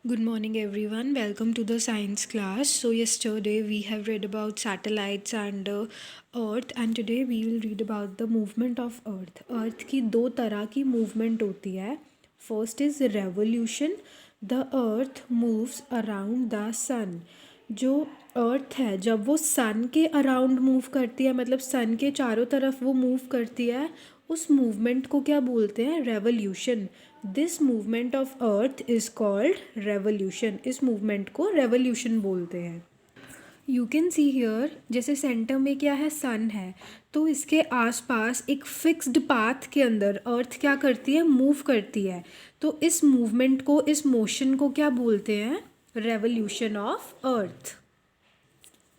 Good morning, everyone. Welcome to the science class. So, yesterday we have read about satellites and Earth, and today we will read about the movement of Earth. Earth की दो तरह की movement होती है. First is revolution. The Earth moves around the sun. जो earth है जब वो सन के अराउंड मूव करती है, मतलब सन के चारों तरफ वो मूव करती है, उस मूवमेंट को क्या बोलते हैं? Revolution. This movement of earth is called revolution. इस मूवमेंट को रेवोल्यूशन बोलते हैं. यू कैन सी हियर, जैसे सेंटर में क्या है? सन है. तो इसके आसपास एक फिक्स्ड पाथ के अंदर अर्थ क्या करती है? मूव करती है. तो इस मूवमेंट को, इस मोशन को क्या बोलते हैं? Revolution of earth.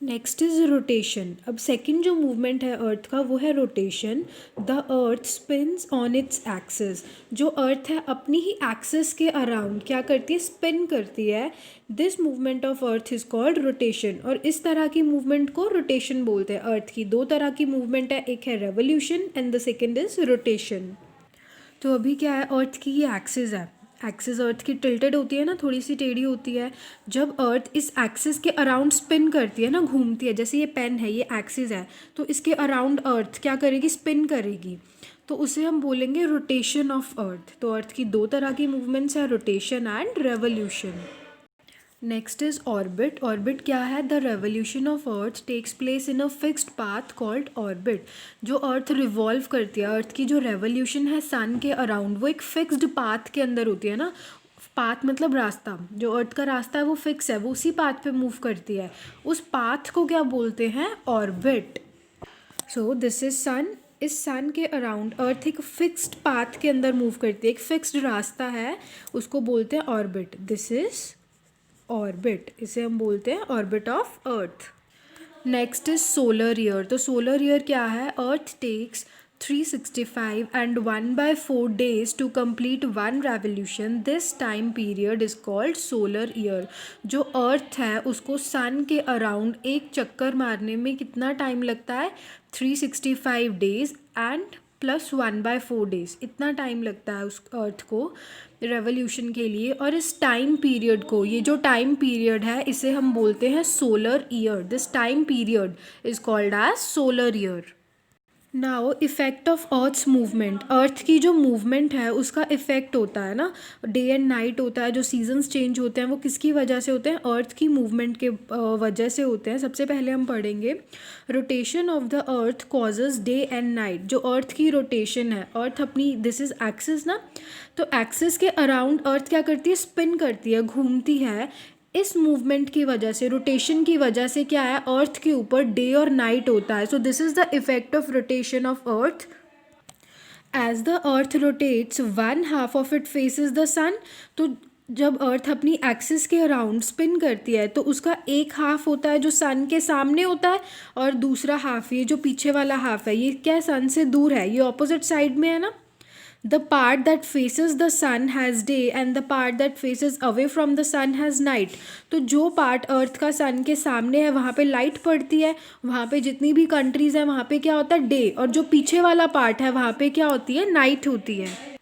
Next is rotation. अब सेकंड जो मूवमेंट है अर्थ का वो है rotation. The earth spins on its axis. जो अर्थ है अपनी ही एक्सिस के अराउंड क्या करती है? स्पिन करती है. This movement of earth is called rotation. और इस तरह की मूवमेंट को रोटेशन बोलते हैं. अर्थ की दो तरह की मूवमेंट है, एक है revolution and the second is rotation. तो अभी क्या है? अर्थ की ये एक्सिस है. एक्सिस अर्थ की टिल्टेड होती है ना, थोड़ी सी टेढ़ी होती है. जब अर्थ इस एक्सिस के अराउंड स्पिन करती है ना, घूमती है, जैसे ये पेन है, ये एक्सिस है, तो इसके अराउंड अर्थ क्या करेगी? स्पिन करेगी. तो उसे हम बोलेंगे रोटेशन ऑफ अर्थ. तो अर्थ की दो तरह की मूवमेंट्स है, rotation and revolution. Next is orbit. Orbit क्या है? The revolution of earth takes place in a fixed path called orbit. जो अर्थ रिवॉल्व करती है, अर्थ की जो रेवोल्यूशन है सन के अराउंड, वो एक फिक्स्ड पाथ के अंदर होती है ना. पाथ मतलब रास्ता. जो अर्थ का रास्ता है वो फिक्स है, वो उसी पाथ पे मूव करती है. उस पाथ को क्या बोलते हैं? ऑर्बिट. सो दिस इज सन. इस सन के अराउंड अर्थ एक फिक्स्ड पाथ के अंदर मूव करती है, एक फिक्स्ड रास्ता है, उसको बोलते हैं ऑर्बिट. This is orbit. इसे हम बोलते हैं orbit of earth. Next is solar year. तो सोलर ईयर क्या है? Earth takes 365 and 1/4 days to complete one revolution. This time period is called solar year. जो अर्थ है उसको सन के अराउंड एक चक्कर मारने में कितना टाइम लगता है? 365 days एंड +1/4 days. इतना टाइम लगता है उस अर्थ को रेवोल्यूशन के लिए. और इस टाइम पीरियड को, ये जो टाइम पीरियड है, इसे हम बोलते हैं solar year. This time period is called as solar year. Now effect of earth's movement. Earth की जो मूवमेंट है उसका इफ़ेक्ट होता है ना, डे एंड नाइट होता है, जो सीजन्स चेंज होते हैं वो किसकी वजह से होते हैं? अर्थ की मूवमेंट के वजह से होते हैं. सबसे पहले हम पढ़ेंगे rotation of the earth causes day and night. जो अर्थ की रोटेशन है, अर्थ अपनी, दिस इज एक्सिस ना, तो एक्सिस के अराउंड अर्थ क्या करती है? स्पिन करती है, घूमती है. इस मूवमेंट की वजह से, रोटेशन की वजह से क्या है? अर्थ के ऊपर डे और नाइट होता है. So this is the effect of rotation of earth. As the earth rotates, one half of it faces the sun. तो जब अर्थ अपनी एक्सिस के अराउंड स्पिन करती है तो उसका एक हाफ होता है जो सन के सामने होता है, और दूसरा हाफ, ये जो पीछे वाला हाफ है, ये क्या है? सन से दूर है, ये ऑपोजिट साइड में है ना. The part that faces the sun has day and the part that faces away from the sun has night. तो जो पार्ट अर्थ का सन के सामने है वहाँ पे लाइट पड़ती है, वहाँ पे जितनी भी कंट्रीज़ हैं वहाँ पे क्या होता है? डे. और जो पीछे वाला पार्ट है वहाँ पे क्या होती है? नाइट होती है.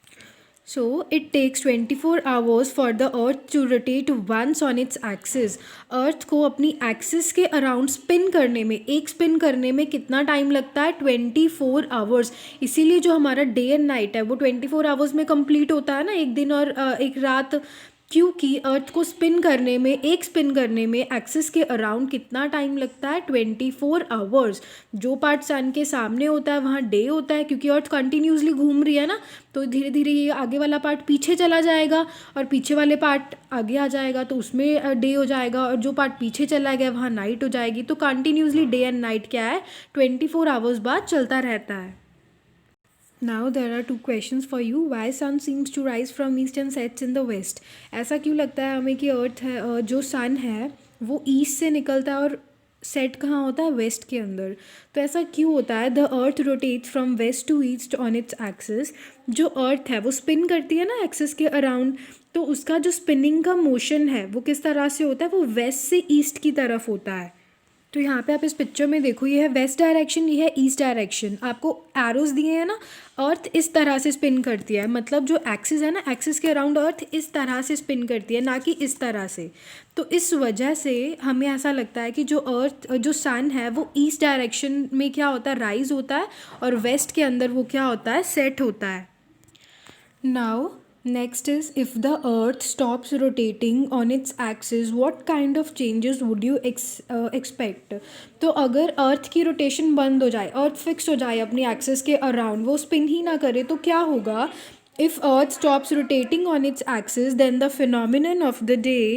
So it takes 24 hours for the earth to rotate once on its axis. अर्थ को अपनी एक्सिस के अराउंड स्पिन करने में, एक स्पिन करने में कितना टाइम लगता है? 24 आवर्स. इसीलिए जो हमारा डे एंड नाइट है वो 24 आवर्स में कंप्लीट होता है ना, एक दिन और एक रात. क्योंकि अर्थ को स्पिन करने में, एक स्पिन करने में एक्सिस के अराउंड कितना टाइम लगता है? 24 आवर्स. जो पार्ट सन के सामने होता है वहाँ डे होता है, क्योंकि अर्थ कंटिन्यूसली घूम रही है ना, तो धीरे धीरे ये आगे वाला पार्ट पीछे चला जाएगा और पीछे वाले पार्ट आगे आ जाएगा, तो उसमें डे हो जाएगा, और जो पार्ट पीछे चला गया वहाँ नाइट हो जाएगी. तो कंटिन्यूसली डे एंड नाइट क्या है? 24 आवर्स बाद चलता रहता है. Now there are two questions for you. Why sun seems to rise from east and sets in the west? ऐसा क्यों लगता है हमें कि अर्थ है, जो सन है वो ईस्ट से निकलता है और सेट कहाँ होता है? वेस्ट के अंदर. तो ऐसा क्यों होता है? The earth rotates from west to east on its axis. जो अर्थ है वो स्पिन करती है ना एक्सिस के अराउंड, तो उसका जो स्पिनिंग का मोशन है वो किस तरह से होता है? वो वेस्ट से ईस्ट की तरफ होता है. तो यहाँ पे आप इस पिक्चर में देखो, ये है वेस्ट डायरेक्शन, ये है ईस्ट डायरेक्शन। आपको एरोज दिए हैं ना, अर्थ इस तरह से स्पिन करती है, मतलब जो एक्सिस है ना, एक्सिस के अराउंड अर्थ इस तरह से स्पिन करती है, ना कि इस तरह से। तो इस वजह से हमें ऐसा लगता है कि जो अर्थ, जो सन है, वो ईस्ट डायरेक्शन में क्या होता है, राइज होता है, और वेस्ट के अंदर वो क्या होता है, सेट होता है। Now, next is, if the earth stops rotating on its axis, what kind of changes would you expect? तो अगर अर्थ की रोटेशन बंद हो जाए, अर्थ फिक्स हो जाए अपनी एक्सिस के अराउंड, वो स्पिन ही ना करे, तो क्या होगा? If earth stops rotating on its axis, then the phenomenon of the day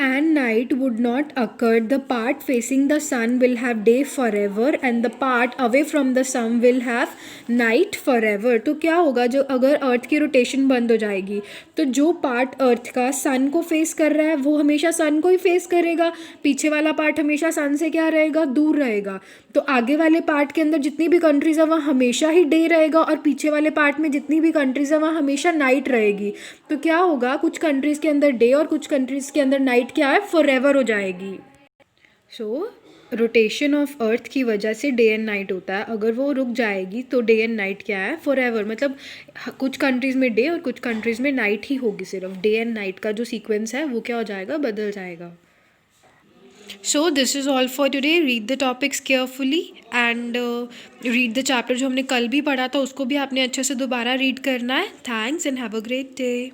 and night would not occur. The part facing the sun will have day forever and the part away from the sun will have night forever. तो क्या होगा, जो अगर अर्थ की rotation बंद हो जाएगी, तो जो पार्ट अर्थ का सन को फेस कर रहा है वो हमेशा सन को ही फेस करेगा, पीछे वाला पार्ट हमेशा सन से क्या रहेगा, दूर रहेगा। तो आगे वाले पार्ट के अंदर जितनी भी कंट्रीज है वहाँ हमेशा ही डे रहेगा, और पीछे वाले पार्ट में जितनी भी कंट्रीज है वहाँ हमेशा नाइट रहेगी। तो क्या होगा, कुछ कंट्रीज़ के अंदर डे और कुछ कंट्रीज़ के अंदर नाइट क्या है, फॉरएवर हो जाएगी। सो रोटेशन ऑफ अर्थ की वजह से डे एंड नाइट होता है, अगर वो रुक जाएगी तो डे एंड नाइट क्या है, फॉरएवर। मतलब कुछ कंट्रीज़ में डे और कुछ कंट्रीज़ में नाइट ही होगी, सिर्फ डे एंड नाइट का जो सीक्वेंस है वो क्या हो जाएगा, बदल जाएगा। So this is all for today. Read the topics carefully and read the chapter जो हमने कल भी पढ़ा था उसको भी आपने अच्छे से दोबारा रीड करना है। Thanks and have a great day.